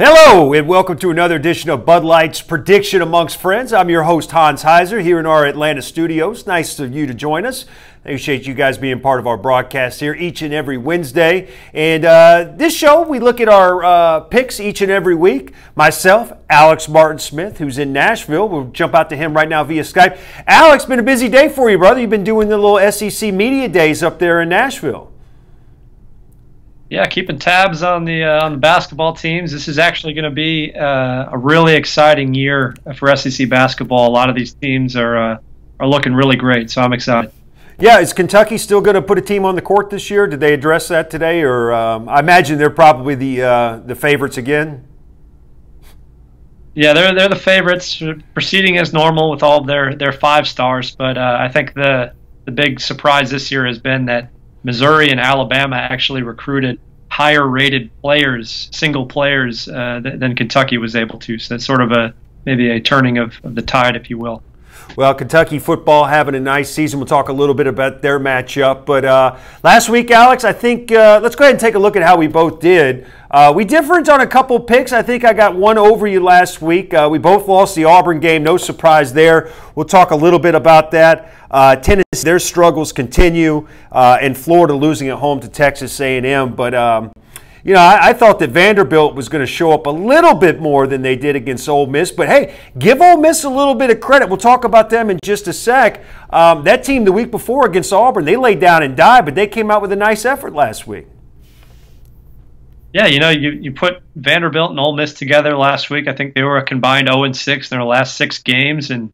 Hello and welcome to another edition of Bud Light's Prediction Amongst Friends. I'm your host Hans Heiser here in our Atlanta studios. Nice of you to join us. I appreciate you guys being part of our broadcast here each and every Wednesday. And this show, we look at our picks each and every week. Myself, Alex Martin Smith, who's in Nashville. We'll jump out to him right now via Skype. Alex, been a busy day for you, brother. You've been doing the little SEC media days up there in Nashville. Yeah, keeping tabs on the basketball teams. This is actually going to be a really exciting year for SEC basketball. A lot of these teams are looking really great, so I'm excited. Yeah, is Kentucky still going to put a team on the court this year? Did they address that today, or I imagine they're probably the favorites again? Yeah, they're the favorites, proceeding as normal with all of their 5 stars. But I think the big surprise this year has been that Missouri and Alabama actually recruited higher-rated players, single players, than Kentucky was able to. So it's sort of maybe a turning of the tide, if you will. Well, Kentucky football having a nice season. We'll talk a little bit about their matchup. But last week, Alex, I think let's go ahead and take a look at how we both did. We differed on a couple picks. I think I got one over you last week. We both lost the Auburn game. No surprise there. We'll talk a little bit about that. Tennessee, their struggles continue, and Florida losing at home to Texas A&M. But you know, I thought that Vanderbilt was going to show up a little bit more than they did against Ole Miss. But, hey, give Ole Miss a little bit of credit. We'll talk about them in just a sec. That team the week before against Auburn, they laid down and died, but they came out with a nice effort last week. Yeah, you know, you put Vanderbilt and Ole Miss together last week. I think they were a combined 0-6 in their last 6 games, and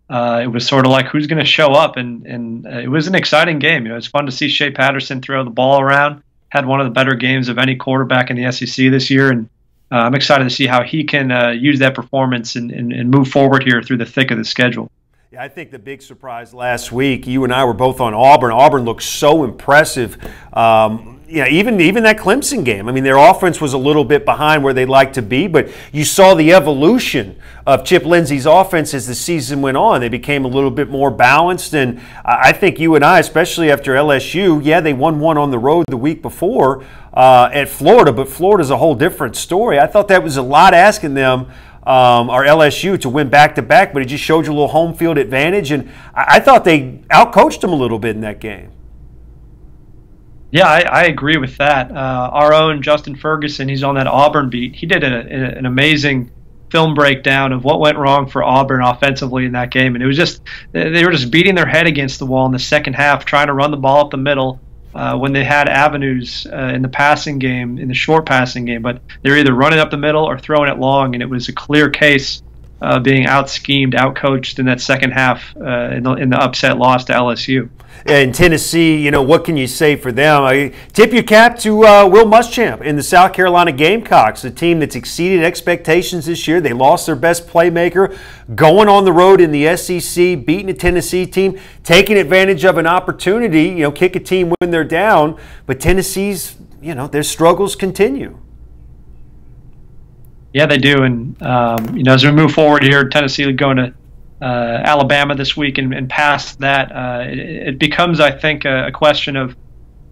it was sort of like who's going to show up. And it was an exciting game. You know, it's fun to see Shea Patterson throw the ball around. Had one of the better games of any quarterback in the SEC this year, and I'm excited to see how he can use that performance and move forward here through the thick of the schedule. Yeah, I think the big surprise last week, you and I were both on Auburn. Auburn looked so impressive. Yeah, even that Clemson game. I mean, their offense was a little bit behind where they'd like to be, but you saw the evolution of Chip Lindsey's offense as the season went on. They became a little bit more balanced, and I think you and I, especially after LSU, yeah, they won one on the road the week before at Florida, but Florida's a whole different story. I thought that was a lot asking them, or LSU, to win back-to-back, but it just showed you a little home field advantage, and I thought they outcoached them a little bit in that game. Yeah, I agree with that. Our own Justin Ferguson, he's on that Auburn beat. He did an amazing film breakdown of what went wrong for Auburn offensively in that game. And it was just, they were just beating their head against the wall in the second half, trying to run the ball up the middle when they had avenues in the passing game, in the short passing game. But they were either running up the middle or throwing it long, and it was a clear case being out-schemed, out-coached in that second half in the upset loss to LSU. In Tennessee, you know, what can you say for them? I tip your cap to Will Muschamp in the South Carolina Gamecocks, a team that's exceeded expectations this year. They lost their best playmaker, going on the road in the SEC, beating a Tennessee team, taking advantage of an opportunity, you know, kick a team when they're down. But Tennessee's, you know, their struggles continue. Yeah, they do. And, you know, as we move forward here, Tennessee going to Alabama this week and past that, it becomes, I think, a question of,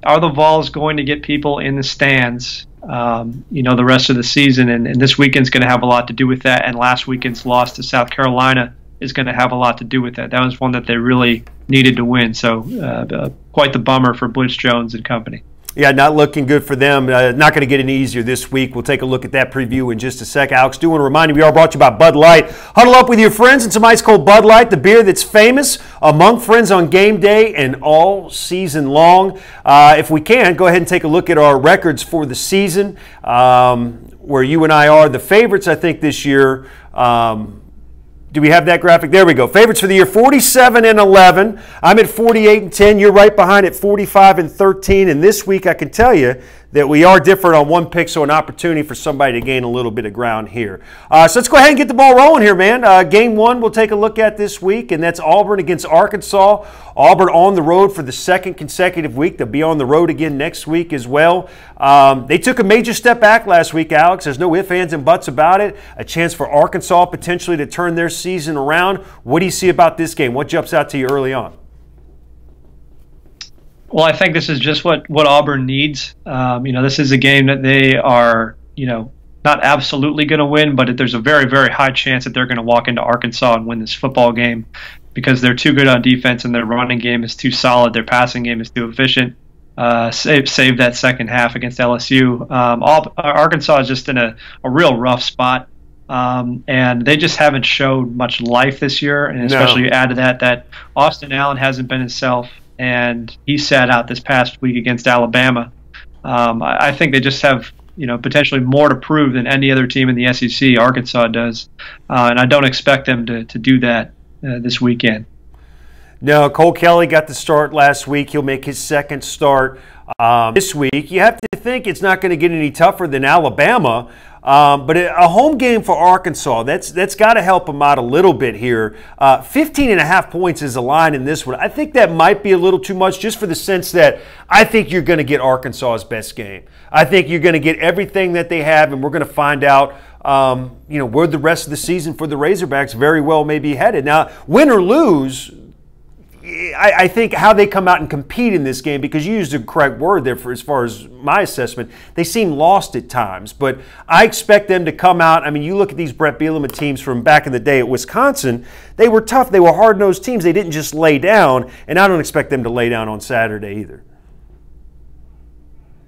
are the Vols going to get people in the stands, you know, the rest of the season? And this weekend's going to have a lot to do with that. And last weekend's loss to South Carolina is going to have a lot to do with that. That was one that they really needed to win. So quite the bummer for Blitz Jones and company. Yeah, not looking good for them. Not going to get any easier this week. We'll take a look at that preview in just a sec. Alex, do want to remind you, we are brought to you by Bud Light. Huddle up with your friends and some ice cold Bud Light, the beer that's famous among friends on game day and all season long. If we can, go ahead and take a look at our records for the season, where you and I are the favorites, I think, this year. Do we have that graphic? There we go. Favorites for the year, 47-11. I'm at 48-10. You're right behind at 45-13. And this week, I can tell you that we are different on one pick, so an opportunity for somebody to gain a little bit of ground here. So let's go ahead and get the ball rolling here, man. Game one we'll take a look at this week, and that's Auburn against Arkansas. Auburn on the road for the second consecutive week. They'll be on the road again next week as well. They took a major step back last week, Alex. There's no ifs, ands, and buts about it. A chance for Arkansas potentially to turn their season around. What do you see about this game? What jumps out to you early on? Well, I think this is just what Auburn needs. You know, this is a game that they are, you know, not absolutely going to win, but there's a very, very high chance that they're going to walk into Arkansas and win this football game because they're too good on defense and their running game is too solid. Their passing game is too efficient. Save that second half against LSU. Arkansas is just in a real rough spot. And they just haven't showed much life this year, and especially you add to that Austin Allen hasn't been himself, and he sat out this past week against Alabama. I think they just have potentially more to prove than any other team in the SEC. Arkansas does, and I don't expect them to do that this weekend. No, Cole Kelly got the start last week. He'll make his second start this week. You have to think it's not going to get any tougher than Alabama. But a home game for Arkansas, that's got to help them out a little bit here. 15.5 points is a line in this one. I think that might be a little too much just for the sense that I think you're going to get Arkansas's best game. I think you're going to get everything that they have, and we're going to find out where the rest of the season for the Razorbacks very well may be headed. Now, win or lose, I think how they come out and compete in this game, because you used the correct word there for as far as my assessment, they seem lost at times. But I expect them to come out. I mean, you look at these Brett Bielema teams from back in the day at Wisconsin, they were tough. They were hard-nosed teams. They didn't just lay down, and I don't expect them to lay down on Saturday either.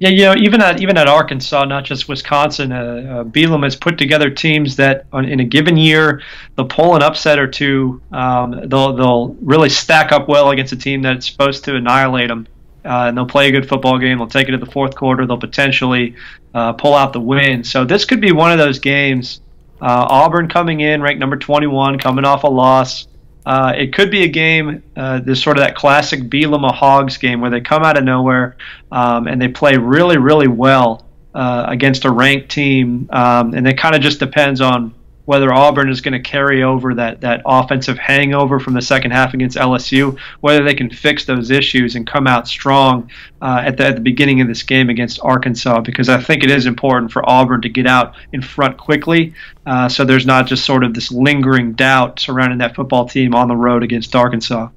Yeah, even at Arkansas, not just Wisconsin, Bielema has put together teams that, in a given year, they'll pull an upset or two. They'll really stack up well against a team that's supposed to annihilate them, and they'll play a good football game. They'll take it to the fourth quarter. They'll potentially pull out the win. So this could be one of those games. Auburn coming in ranked number 21, coming off a loss. It could be a game, this sort of that classic Bielema Hogs game where they come out of nowhere and they play really, really well against a ranked team. And it kind of just depends on whether Auburn is going to carry over that offensive hangover from the second half against LSU, whether they can fix those issues and come out strong at the beginning of this game against Arkansas, because I think it is important for Auburn to get out in front quickly so there's not just sort of this lingering doubt surrounding that football team on the road against Arkansas.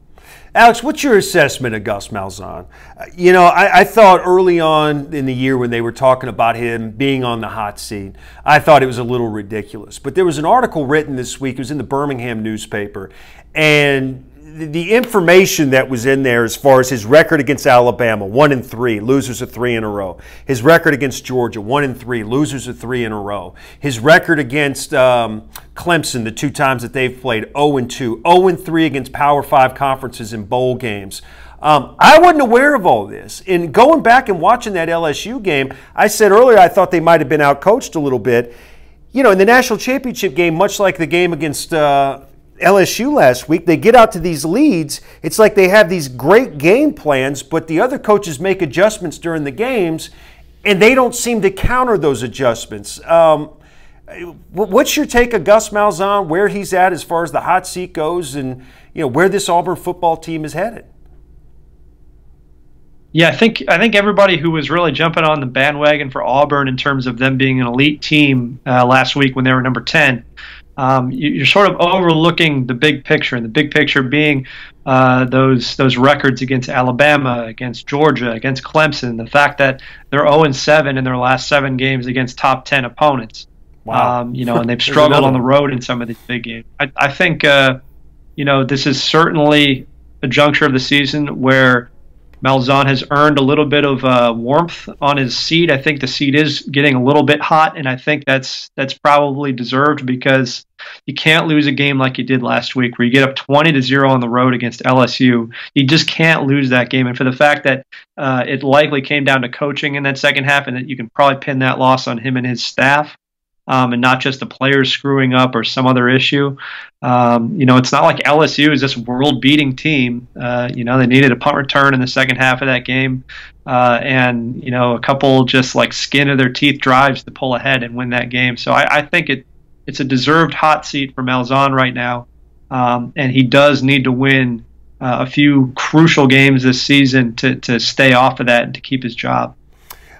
Alex, what's your assessment of Gus Malzahn? I thought early on in the year when they were talking about him being on the hot seat, I thought it was a little ridiculous. But there was an article written this week, it was in the Birmingham newspaper, and the information that was in there as far as his record against Alabama, 1-3, losers of 3 in a row. His record against Georgia, 1-3, losers of 3 in a row. His record against Clemson, the 2 times that they've played, 0-2, 0-3 against Power 5 conferences in bowl games. I wasn't aware of all this. And going back and watching that LSU game, I said earlier I thought they might have been outcoached a little bit. In the national championship game, much like the game against LSU last week, they get out to these leads. It's like they have these great game plans, but the other coaches make adjustments during the games, and they don't seem to counter those adjustments. What's your take of Gus Malzahn, where he's at as far as the hot seat goes, and where this Auburn football team is headed? Yeah, I think everybody who was really jumping on the bandwagon for Auburn in terms of them being an elite team last week when they were number 10, you're sort of overlooking the big picture, and the big picture being those records against Alabama, against Georgia, against Clemson, the fact that they're 0-7 in their last 7 games against top 10 opponents. Wow. And they've struggled on the road in some of these big games. I think this is certainly a juncture of the season where Malzahn has earned a little bit of warmth on his seat. I think the seat is getting a little bit hot, and I think that's probably deserved, because you can't lose a game like you did last week where you get up 20-0 on the road against LSU. You just can't lose that game. And for the fact that it likely came down to coaching in that second half, and that you can probably pin that loss on him and his staff, and not just the players screwing up or some other issue. It's not like LSU is this world-beating team. They needed a punt return in the second half of that game, and a couple just like skin of their teeth drives to pull ahead and win that game. So I think it's a deserved hot seat for Malzahn right now, and he does need to win a few crucial games this season to stay off of that and to keep his job.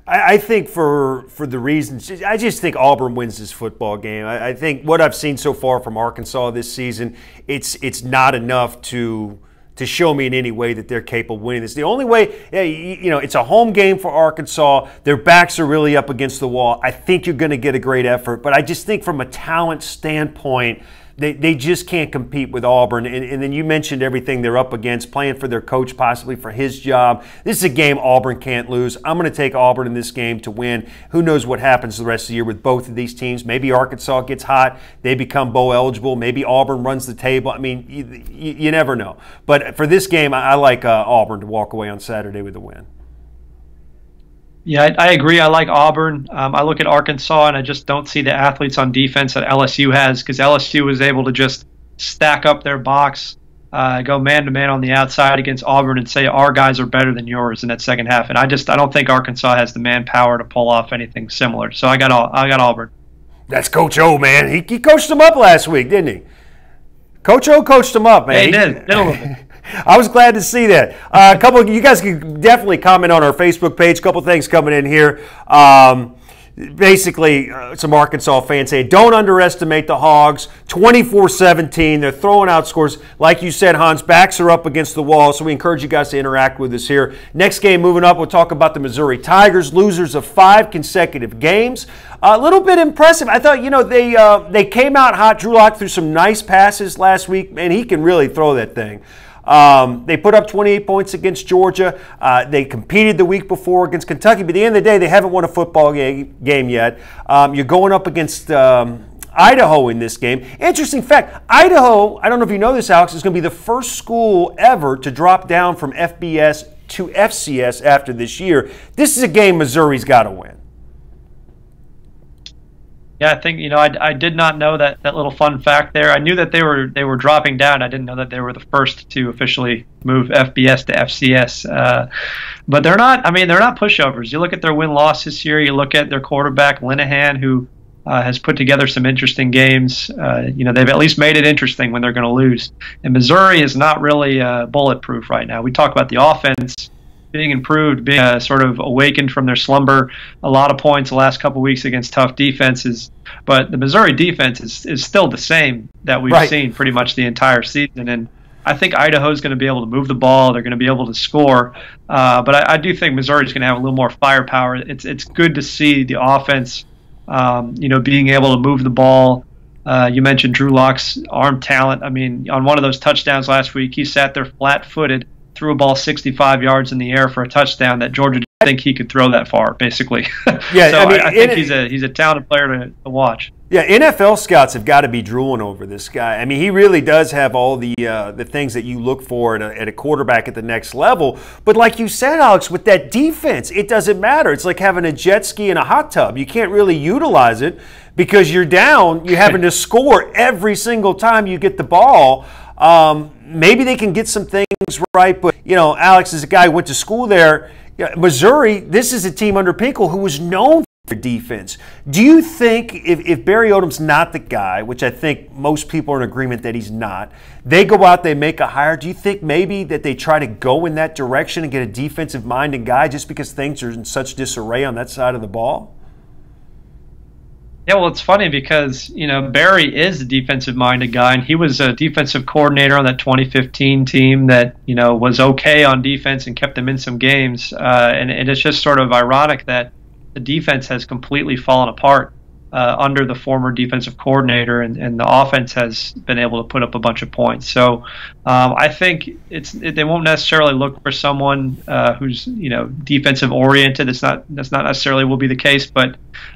I think for the reasons, I just think Auburn wins this football game. I think what I've seen so far from Arkansas this season, it's not enough to to show me in any way that they're capable of winning this. The only way, it's a home game for Arkansas. Their backs are really up against the wall. I think you're going to get a great effort, but I just think from a talent standpoint, they just can't compete with Auburn. And then you mentioned everything they're up against, playing for their coach, possibly for his job. This is a game Auburn can't lose. I'm going to take Auburn in this game to win. Who knows what happens the rest of the year with both of these teams. Maybe Arkansas gets hot. They become bowl eligible. Maybe Auburn runs the table. I mean, you never know. But for this game, I like Auburn to walk away on Saturday with a win. Yeah, I agree. I like Auburn. I look at Arkansas, and I just don't see the athletes on defense that LSU has, because LSU was able to just stack up their box, go man-to-man on the outside against Auburn and say, our guys are better than yours in that second half. And I don't think Arkansas has the manpower to pull off anything similar. So I got Auburn. That's Coach O, man. He coached them up last week, didn't he? Coach O coached them up, man. He did a little bit. I was glad to see that. A couple of you guys can definitely comment on our Facebook page. A couple of things coming in here. Basically, some Arkansas fans say, don't underestimate the Hogs. 24-17. They're throwing out scores. Like you said, Hans, backs are up against the wall, so we encourage you guys to interact with us here. Next game moving up, we'll talk about the Missouri Tigers, losers of 5 consecutive games. A little bit impressive. I thought, they came out hot. Drew Lock threw some nice passes last week, and he can really throw that thing. They put up 28 points against Georgia. They competed the week before against Kentucky, but at the end of the day, they haven't won a football game yet. You're going up against Idaho in this game. Interesting fact, Idaho, I don't know if you know this, Alex, is going to be the first school ever to drop down from FBS to FCS after this year. This is a game Missouri's got to win. Yeah, I think I did not know that little fun fact there. I knew that they were dropping down. I didn't know that they were the first to officially move FBS to FCS. But they're not. I mean, they're not pushovers. You look at their win-loss this year. You look at their quarterback Linehan, who has put together some interesting games. They've at least made it interesting when they're going to lose. And Missouri is not really bulletproof right now. We talk about the offense being improved, being sort of awakened from their slumber. A lot of points the last couple of weeks against tough defenses. But the Missouri defense is still the same that we've seen pretty much the entire season. And I think Idaho's going to be able to move the ball. They're going to be able to score. But I do think Missouri's going to have a little more firepower. It's good to see the offense, being able to move the ball. You mentioned Drew Lock's arm talent. I mean, on one of those touchdowns last week, he sat there flat-footed, threw a ball 65 yards in the air for a touchdown that Georgia didn't think he could throw that far, basically. Yeah, so I think he's a talented player to watch. Yeah, NFL scouts have got to be drooling over this guy. I mean, he really does have all the things that you look for at a quarterback at the next level. But like you said, Alex, with that defense, it doesn't matter. It's like having a jet ski in a hot tub. You can't really utilize it because you're down. You're having to score every single time you get the ball. Maybe they can get some things right, but, Alex is a guy who went to school there. Missouri, this is a team under Pinkel who was known for defense. Do you think if Barry Odom's not the guy, which I think most people are in agreement that he's not, they go out, they make a hire, do you think maybe that they try to go in that direction and get a defensive-minded guy just because things are in such disarray on that side of the ball? Yeah, well, it's funny because, Barry is a defensive-minded guy, and he was a defensive coordinator on that 2015 team that, was okay on defense and kept them in some games. And it's just sort of ironic that the defense has completely fallen apart under the former defensive coordinator, and the offense has been able to put up a bunch of points. So I think they won't necessarily look for someone who's defensive oriented. That's not necessarily will be the case, but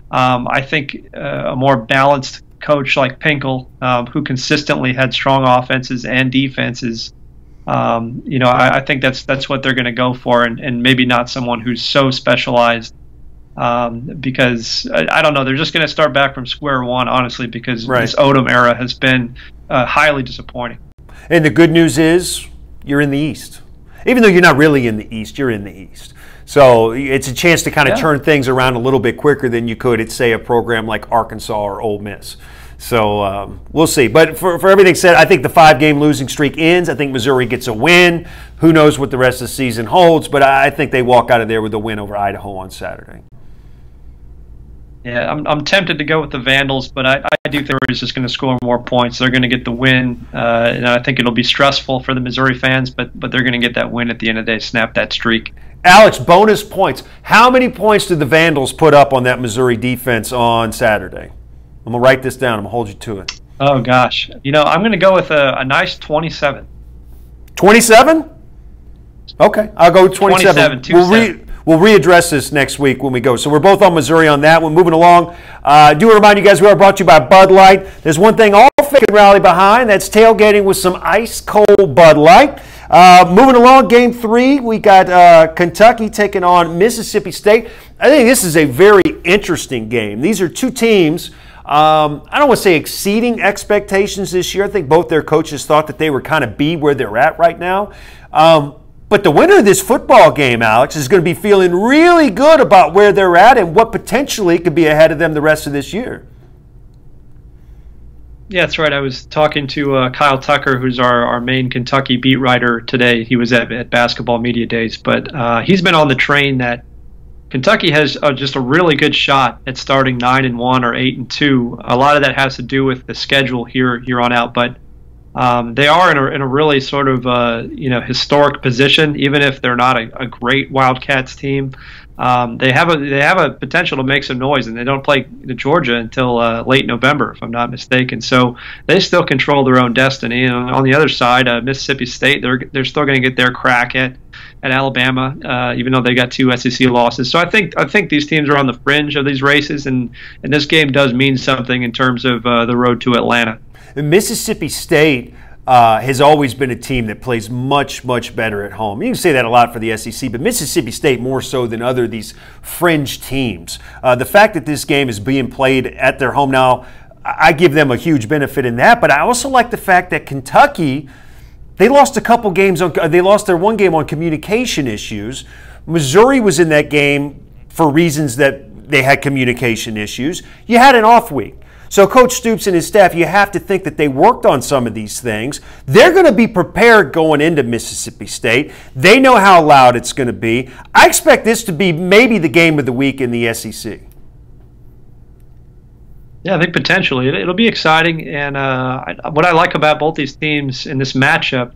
I think a more balanced coach like Pinkel, who consistently had strong offenses and defenses. I think that's what they're going to go for, and maybe not someone who's so specialized. Because I don't know, they're just going to start back from square one, honestly, because this Odom era has been highly disappointing. And the good news is you're in the East. Even though you're not really in the East, you're in the East. So it's a chance to kind of turn things around a little bit quicker than you could at, say, a program like Arkansas or Ole Miss. So we'll see. But for everything said, I think the 5-game losing streak ends. I think Missouri gets a win. Who knows what the rest of the season holds, but I think they walk out of there with a win over Idaho on Saturday. Yeah, I'm tempted to go with the Vandals, but I do think Missouri's just going to score more points. They're going to get the win, and I think it'll be stressful for the Missouri fans, but they're going to get that win at the end of the day, snap that streak. Alex, bonus points. How many points did the Vandals put up on that Missouri defense on Saturday? I'm going to write this down. I'm going to hold you to it. Oh, gosh. I'm going to go with a nice 27. 27? Okay, I'll go with 27. 27, We'll readdress this next week when we go. So we're both on Missouri on that one. Moving along, I do want to remind you guys we are brought to you by Bud Light. There's one thing all fans can rally behind. That's tailgating with some ice-cold Bud Light. Moving along, Game 3, we got Kentucky taking on Mississippi State. I think this is a very interesting game. These are two teams, I don't want to say exceeding expectations this year. I think both their coaches thought that they were kind of be where they're at right now. But the winner of this football game, Alex, is going to be feeling really good about where they're at and what potentially could be ahead of them the rest of this year. Yeah, that's right. I was talking to Kyle Tucker, who's our main Kentucky beat writer today. He was at Basketball Media Days, but he's been on the train that Kentucky has just a really good shot at starting 9-1 or 8-2. A lot of that has to do with the schedule here on out, but they are in a really sort of historic position. Even if they're not a great Wildcats team, they have a potential to make some noise, and they don't play Georgia until late November, if I'm not mistaken. So they still control their own destiny. And on the other side, Mississippi State, they're still going to get their crack at Alabama, even though they got 2 SEC losses. So I think these teams are on the fringe of these races, and this game does mean something in terms of the road to Atlanta. Mississippi State has always been a team that plays much, much better at home. You can say that a lot for the SEC, but Mississippi State more so than other these fringe teams. The fact that this game is being played at their home now, I give them a huge benefit in that, but I also like the fact that Kentucky, they lost a couple games they lost their one game on communication issues. Missouri was in that game for reasons that they had communication issues. You had an off week. So Coach Stoops and his staff, you have to think that they worked on some of these things. They're going to be prepared going into Mississippi State. They know how loud it's going to be. I expect this to be maybe the game of the week in the SEC. Yeah, I think potentially. It'll be exciting. And what I like about both these teams in this matchup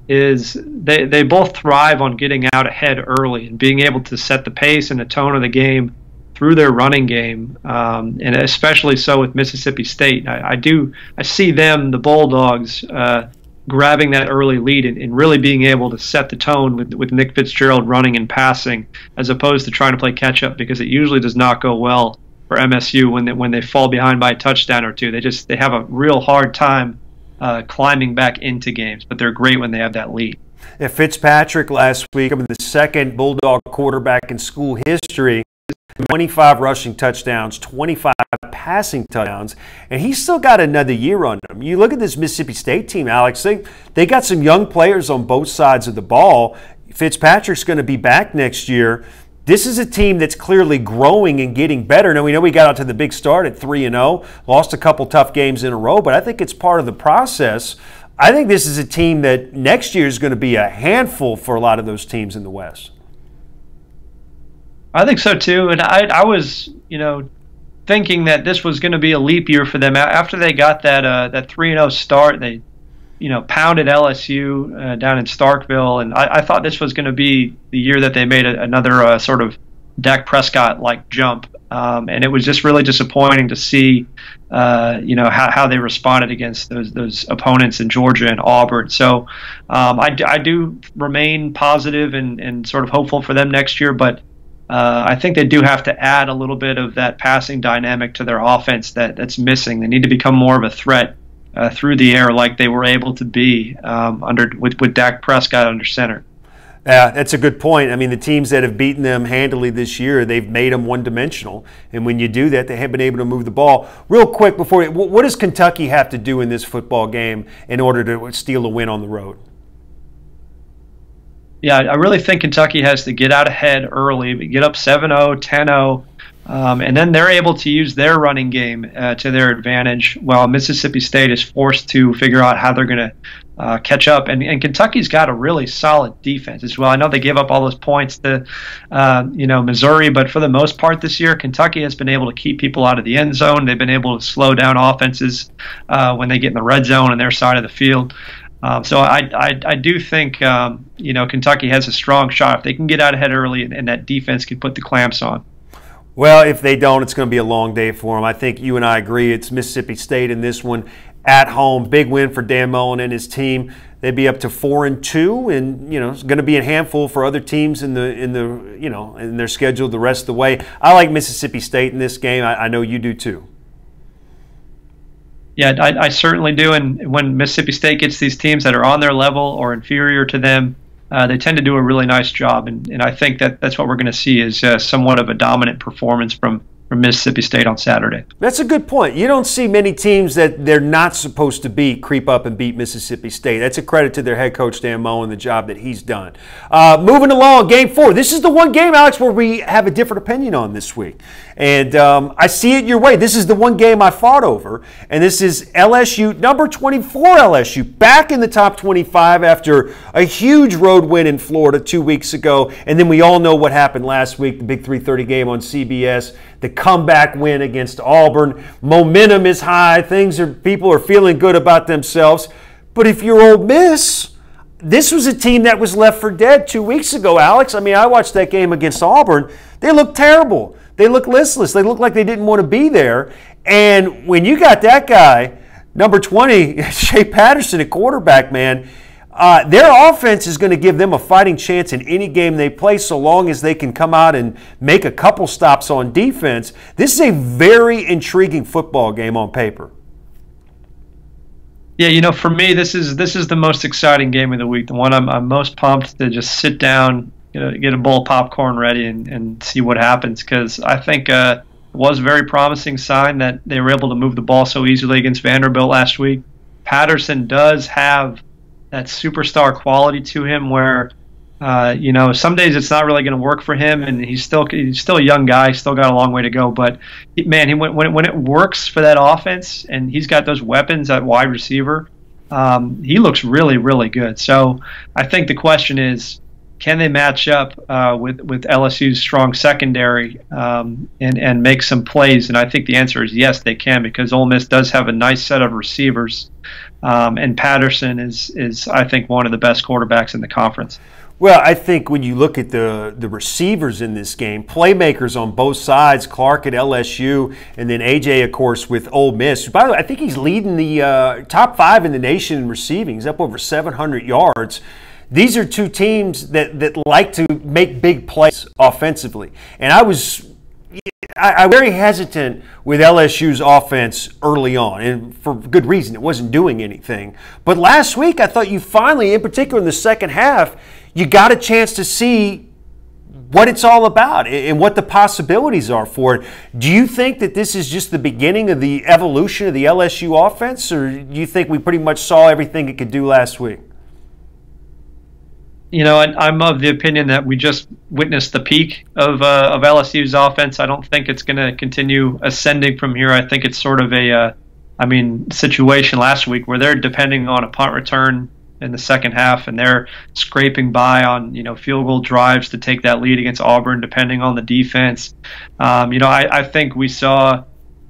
is they both thrive on getting out ahead early and being able to set the pace and the tone of the game through their running game, and especially so with Mississippi State. I see them, the Bulldogs, grabbing that early lead and really being able to set the tone with Nick Fitzgerald running and passing, as opposed to trying to play catch up, because it usually does not go well for MSU when they fall behind by a touchdown or two. They have a real hard time climbing back into games, but they're great when they have that lead. Yeah, Fitzpatrick last week, the second Bulldog quarterback in school history, 25 rushing touchdowns, 25 passing touchdowns, and he's still got another year on him. You look at this Mississippi State team, Alex, they got some young players on both sides of the ball. Fitzpatrick's going to be back next year. This is a team that's clearly growing and getting better. Now, we know we got out to the big start at 3-0, lost a couple tough games in a row, but I think it's part of the process. I think this is a team that next year is going to be a handful for a lot of those teams in the West. I think so too, and I was, thinking that this was going to be a leap year for them after they got that 3-0 start. They, pounded LSU down in Starkville, and I thought this was going to be the year that they made another sort of Dak Prescott-like jump, and it was just really disappointing to see, how they responded against those opponents in Georgia and Auburn. So I do remain positive and sort of hopeful for them next year, but I think they do have to add a little bit of that passing dynamic to their offense that's missing. They need to become more of a threat through the air, like they were able to be with Dak Prescott under center. Yeah, that's a good point. The teams that have beaten them handily this year, they've made them one-dimensional. And when you do that, they have been able to move the ball. Real quick, what does Kentucky have to do in this football game in order to steal a win on the road? Yeah, I really think Kentucky has to get out ahead early, get up 7-0, 10-0, And then they're able to use their running game to their advantage, while Mississippi State is forced to figure out how they're going to catch up. And Kentucky's got a really solid defense as well. I know they gave up all those points to Missouri, but for the most part this year, Kentucky has been able to keep people out of the end zone. They've been able to slow down offenses when they get in the red zone on their side of the field. So I do think Kentucky has a strong shot if they can get out ahead early and that defense can put the clamps on. Well, if they don't, it's going to be a long day for them. I think you and I agree. It's Mississippi State in this one at home. Big win for Dan Mullen and his team. They'd be up to 4-2, and it's going to be a handful for other teams in their schedule the rest of the way. I like Mississippi State in this game. I know you do too. Yeah, I certainly do. And when Mississippi State gets these teams that are on their level or inferior to them, they tend to do a really nice job. And I think that's what we're going to see is somewhat of a dominant performance from Mississippi State on Saturday. That's a good point. You don't see many teams that they're not supposed to beat creep up and beat Mississippi State. That's a credit to their head coach, Dan Mullen, the job that he's done. Moving along, Game 4. This is the one game, Alex, where we have a different opinion on this week. And I see it your way. This is the one game I fought over, and this is LSU, number 24 LSU, back in the top 25 after a huge road win in Florida 2 weeks ago. And then we all know what happened last week, the big 3:30 game on CBS, the comeback win against Auburn. Momentum is high. People are feeling good about themselves. But if you're Ole Miss, this was a team that was left for dead 2 weeks ago, Alex. I mean, I watched that game against Auburn. They looked terrible. They looked listless. They looked like they didn't want to be there. And when you got that guy, number 20, Shea Patterson at quarterback, man, their offense is going to give them a fighting chance in any game they play so long as they can come out and make a couple stops on defense. This is a very intriguing football game on paper. Yeah, for me, this is the most exciting game of the week, the one I'm most pumped to just sit down, get a bowl of popcorn ready and see what happens, because I think it was a very promising sign that they were able to move the ball so easily against Vanderbilt last week. Patterson does have that superstar quality to him where, some days it's not really going to work for him, and he's still a young guy, still got a long way to go. But man, when it works for that offense, and he's got those weapons at wide receiver, he looks really, really good. So I think the question is, can they match up with LSU's strong secondary and make some plays? And I think the answer is yes, they can, because Ole Miss does have a nice set of receivers, and Patterson is I think one of the best quarterbacks in the conference. Well, I think when you look at the receivers in this game, playmakers on both sides, Clark at LSU, and then AJ, of course, with Ole Miss. By the way, I think he's leading the top 5 in the nation in receiving. He's up over 700 yards. These are two teams that like to make big plays offensively. And I'm very hesitant with LSU's offense early on, and for good reason. It wasn't doing anything. But last week, I thought you finally, in particular in the second half, you got a chance to see what it's all about and what the possibilities are for it. Do you think that this is just the beginning of the evolution of the LSU offense, or do you think we pretty much saw everything it could do last week? I'm of the opinion that we just witnessed the peak of LSU's offense. I don't think it's going to continue ascending from here. I think it's sort of a situation last week where they're depending on a punt return in the second half, and they're scraping by on field goal drives to take that lead against Auburn, depending on the defense. I think we saw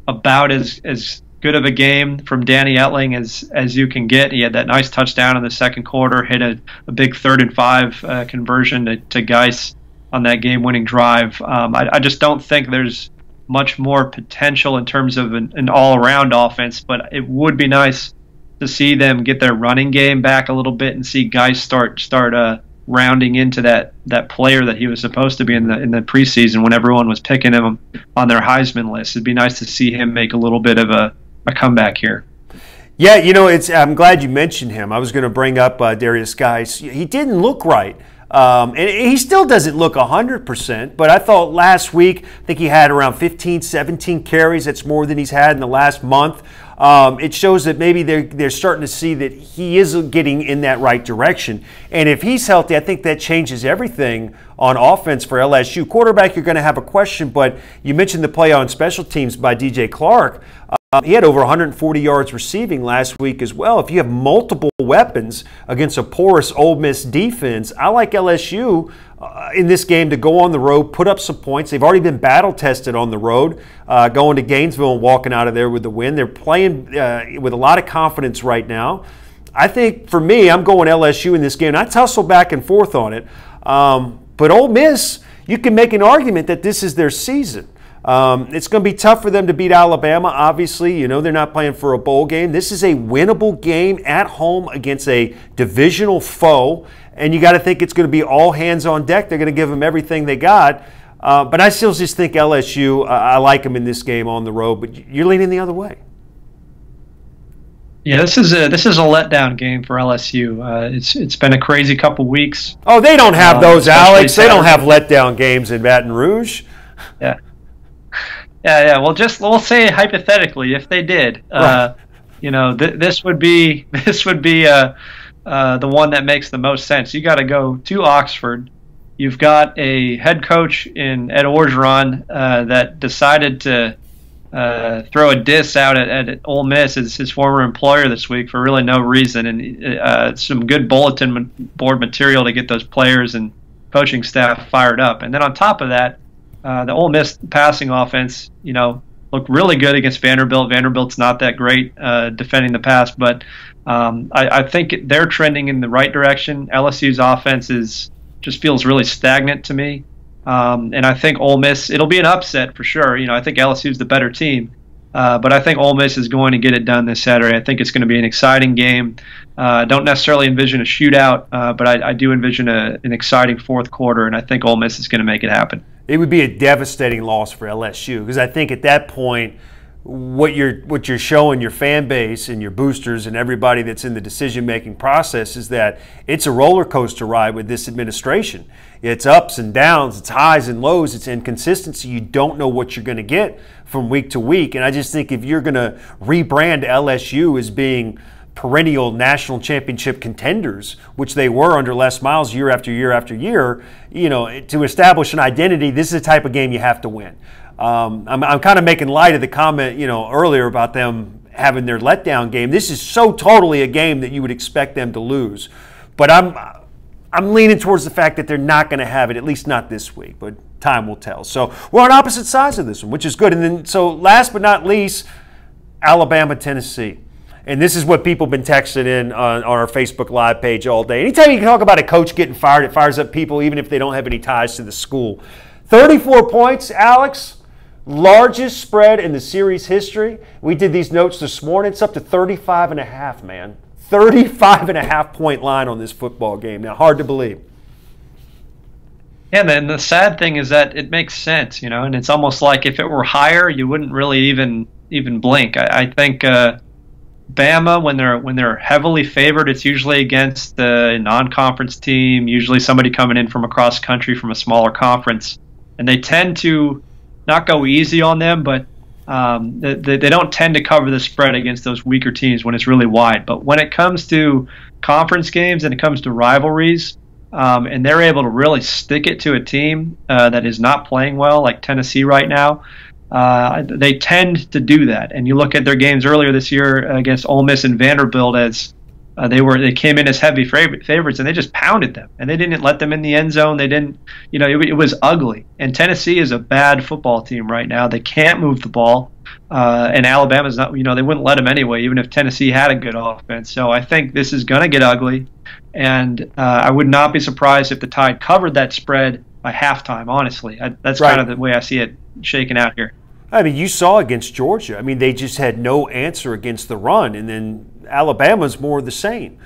about as good of a game from Danny Etling as you can get. He had that nice touchdown in the second quarter, hit a big 3rd and 5 conversion to Geis on that game-winning drive. I just don't think there's much more potential in terms of an all-around offense, but it would be nice to see them get their running game back a little bit and see Geis start rounding into that player that he was supposed to be in the preseason when everyone was picking him on their Heisman list. It'd be nice to see him make a little bit of a comeback here. Yeah, I'm glad you mentioned him. I was going to bring up Darius Geis. He didn't look right. And he still doesn't look 100%, but I thought last week, I think he had around 15, 17 carries. That's more than he's had in the last month. it shows that maybe they're starting to see that he is getting in that right direction. And if he's healthy, I think that changes everything on offense for LSU. Quarterback, you're going to have a question, but you mentioned the play on special teams by DJ Clark. He had over 140 yards receiving last week as well. If you have multiple weapons against a porous Ole Miss defense, I like LSU in this game to go on the road, put up some points. They've already been battle-tested on the road, going to Gainesville and walking out of there with the win. They're playing with a lot of confidence right now. I think, for me, I'm going LSU in this game. I tussle back and forth on it. But Ole Miss, you can make an argument that this is their season. It's going to be tough for them to beat Alabama, obviously. You know, they're not playing for a bowl game. This is a winnable game at home against a divisional foe, and you got to think it's going to be all hands on deck. They're going to give them everything they got. But I still just think LSU, I like them in this game on the road, but you're leaning the other way. Yeah, this is a letdown game for LSU. It's been a crazy couple weeks. Oh, they don't have those, Alex. They don't have letdown games in Baton Rouge. Yeah. Yeah. Well, we'll say hypothetically, if they did, right. This would be the one that makes the most sense. You got to go to Oxford. You've got a head coach in Ed Orgeron that decided to throw a diss out at Ole Miss as his former employer this week for really no reason, and some good bulletin board material to get those players and coaching staff fired up. And then on top of that, the Ole Miss passing offense, looked really good against Vanderbilt. Vanderbilt's not that great defending the pass, but I think they're trending in the right direction. LSU's offense just feels really stagnant to me. And I think Ole Miss, it'll be an upset for sure. I think LSU's the better team. But I think Ole Miss is going to get it done this Saturday. I think it's going to be an exciting game. Don't necessarily envision a shootout, but I do envision an exciting fourth quarter, and I think Ole Miss is going to make it happen. It would be a devastating loss for LSU because I think at that point, what you're showing your fan base and your boosters and everybody that's in the decision-making process is that it's a roller coaster ride with this administration. It's ups and downs, it's highs and lows, it's inconsistency. You don't know what you're going to get from week to week. And I just think if you're going to rebrand LSU as being perennial national championship contenders, which they were under Les Miles year after year after year, to establish an identity, this is the type of game you have to win. I'm kind of making light of the comment, earlier about them having their letdown game. This is so totally a game that you would expect them to lose. But I'm leaning towards the fact that they're not going to have it, at least not this week, but time will tell. So we're on opposite sides of this one, which is good. And then, so last but not least, Alabama, Tennessee. And this is what people have been texting in on our Facebook Live page all day. Anytime you can talk about a coach getting fired, it fires up people, even if they don't have any ties to the school. 34 points, Alex, largest spread in the series history. We did these notes this morning. It's up to 35.5, man. 35.5 point line on this football game. Now, hard to believe. Yeah, and the sad thing is that it makes sense, and it's almost like if it were higher, you wouldn't really even blink. I think Bama, when they're heavily favored, it's usually against a non-conference team, usually somebody coming in from across country from a smaller conference, and they tend to not go easy on them, but they don't tend to cover the spread against those weaker teams when it's really wide. But when it comes to conference games and it comes to rivalries, and they're able to really stick it to a team that is not playing well, like Tennessee right now, they tend to do that. And you look at their games earlier this year against Ole Miss and Vanderbilt, as they came in as heavy favorites, and they just pounded them, and they didn't let them in the end zone. They didn't, it was ugly. And Tennessee is a bad football team right now. They can't move the ball, and Alabama's not. They wouldn't let them anyway, even if Tennessee had a good offense. So I think this is going to get ugly, and I would not be surprised if the Tide covered that spread by halftime. Honestly, that's right. Kind of the way I see it shaking out here. I mean, you saw against Georgia. I mean, they just had no answer against the run, and then Alabama's more of the same.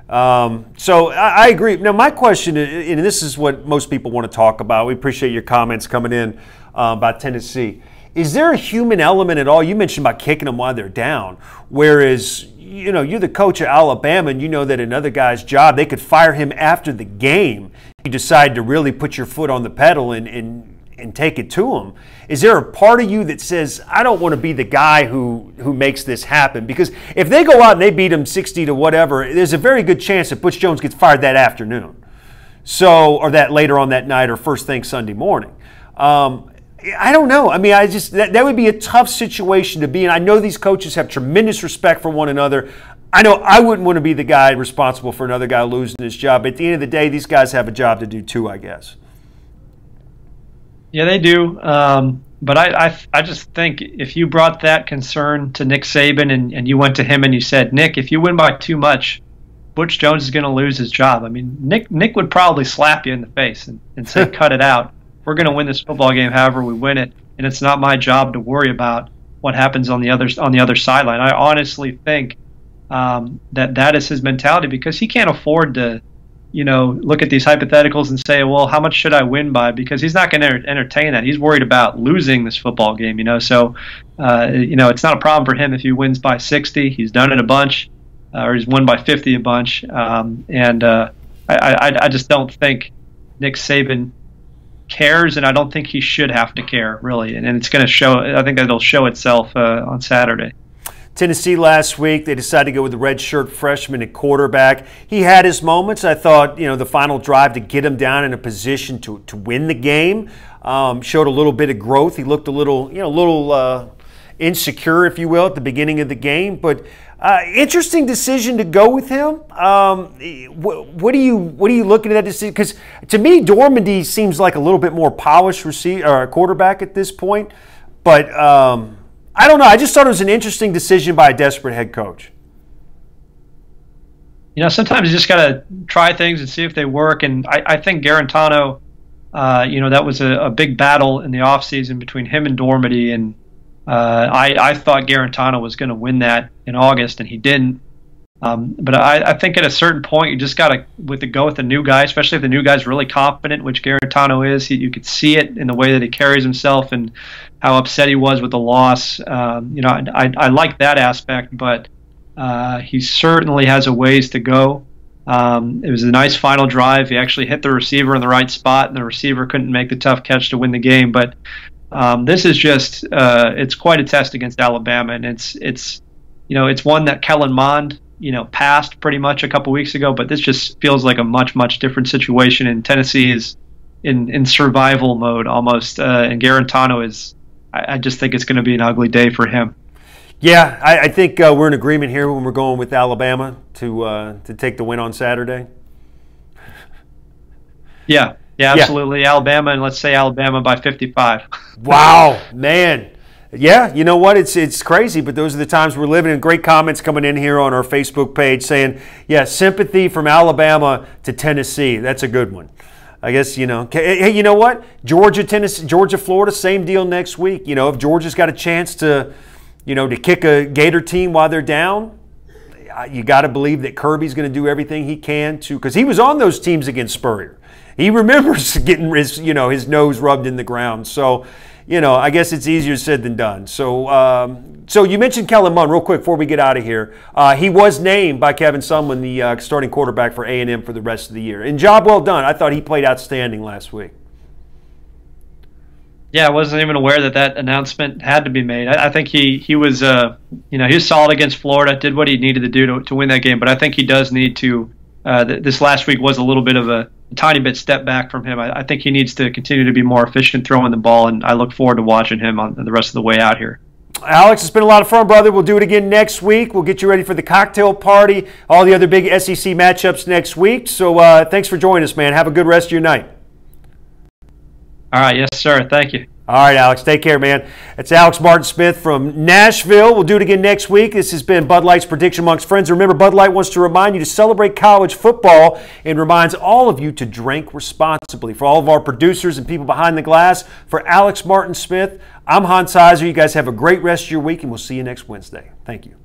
So I agree. Now, my question, and this is what most people want to talk about. We appreciate your comments coming in about Tennessee. Is there a human element at all? You mentioned about kicking them while they're down, whereas you're the coach of Alabama, and you know that another guy's job, they could fire him after the game. You decide to really put your foot on the pedal and and take it to them. Is there a part of you that says, I don't want to be the guy who makes this happen? Because if they go out and they beat them 60 to whatever, there's a very good chance that Butch Jones gets fired that afternoon. So, or that later on that night or first thing Sunday morning. I don't know. I mean, that would be a tough situation to be in. I know these coaches have tremendous respect for one another. I know I wouldn't want to be the guy responsible for another guy losing his job. But at the end of the day, these guys have a job to do too, I guess. Yeah, they do. But I just think if you brought that concern to Nick Saban and you went to him and you said, Nick, if you win by too much, Butch Jones is going to lose his job. I mean, Nick would probably slap you in the face and say, cut it out. We're going to win this football game however we win it, and it's not my job to worry about what happens on the other sideline. I honestly think that is his mentality, because he can't afford to, look at these hypotheticals and say, well, how much should I win by? Because he's not going to entertain that. He's worried about losing this football game, So, it's not a problem for him if he wins by 60. He's done it a bunch, or he's won by 50 a bunch. I just don't think Nick Saban cares, and I don't think he should have to care, really. And it's going to show. I think that'll show itself on Saturday. Tennessee last week, they decided to go with the redshirt freshman at quarterback. He had his moments. I thought, the final drive to get him down in a position to win the game showed a little bit of growth. He looked a little insecure, if you will, at the beginning of the game. But interesting decision to go with him. What are you looking at that decision? Because to me, Dormady seems like a little bit more polished quarterback at this point. But I don't know. I just thought it was an interesting decision by a desperate head coach. Sometimes you just got to try things and see if they work. And I think Garrick Attano, that was a big battle in the offseason between him and Dormady. And I thought Garrick Attano was going to win that in August, and he didn't. But I think at a certain point, you just got to go with the new guy, especially if the new guy's really confident, which Garrick Attano is. You could see it in the way that he carries himself and how upset he was with the loss. I like that aspect, but he certainly has a ways to go. It was a nice final drive. He actually hit the receiver in the right spot, and the receiver couldn't make the tough catch to win the game. But this is just it's quite a test against Alabama, and it's one that Kellen Mond passed pretty much a couple weeks ago, but this just feels like a much different situation, and Tennessee is in survival mode almost, and Garrick Attano is. I just think it's going to be an ugly day for him. Yeah, I think we're in agreement here when we're going with Alabama to take the win on Saturday. Yeah, absolutely. Yeah. Alabama, and let's say Alabama by 55. Wow, man. Yeah, you know what? It's crazy, but those are the times we're living in. Great comments coming in here on our Facebook page saying, yeah, sympathy from Alabama to Tennessee. That's a good one. I guess, hey, you know what? Georgia, Florida, same deal next week. If Georgia's got a chance to kick a Gator team while they're down, you got to believe that Kirby's going to do everything he can to, because he was on those teams against Spurrier. He remembers getting his nose rubbed in the ground. So, I guess it's easier said than done. So you mentioned Kellen Mond real quick before we get out of here. He was named by Kevin Sumlin the starting quarterback for A&M for the rest of the year. And job well done. I thought he played outstanding last week. Yeah, I wasn't even aware that announcement had to be made. I think he was he was solid against Florida, did what he needed to do to win that game. But I think he does need to. This last week was a little bit of a tiny bit step back from him. I think he needs to continue to be more efficient throwing the ball, and I look forward to watching him on the rest of the way out here. Alex, it's been a lot of fun, brother. We'll do it again next week. We'll get you ready for the cocktail party, all the other big SEC matchups next week. So thanks for joining us, man. Have a good rest of your night. All right. Yes, sir. Thank you. All right, Alex. Take care, man. It's Alex Martin Smith from Nashville. We'll do it again next week. This has been Bud Light's Prediction Amongst Friends. Remember, Bud Light wants to remind you to celebrate college football and reminds all of you to drink responsibly. For all of our producers and people behind the glass, for Alex Martin Smith, I'm Hans Heiser. You guys have a great rest of your week, and we'll see you next Wednesday. Thank you.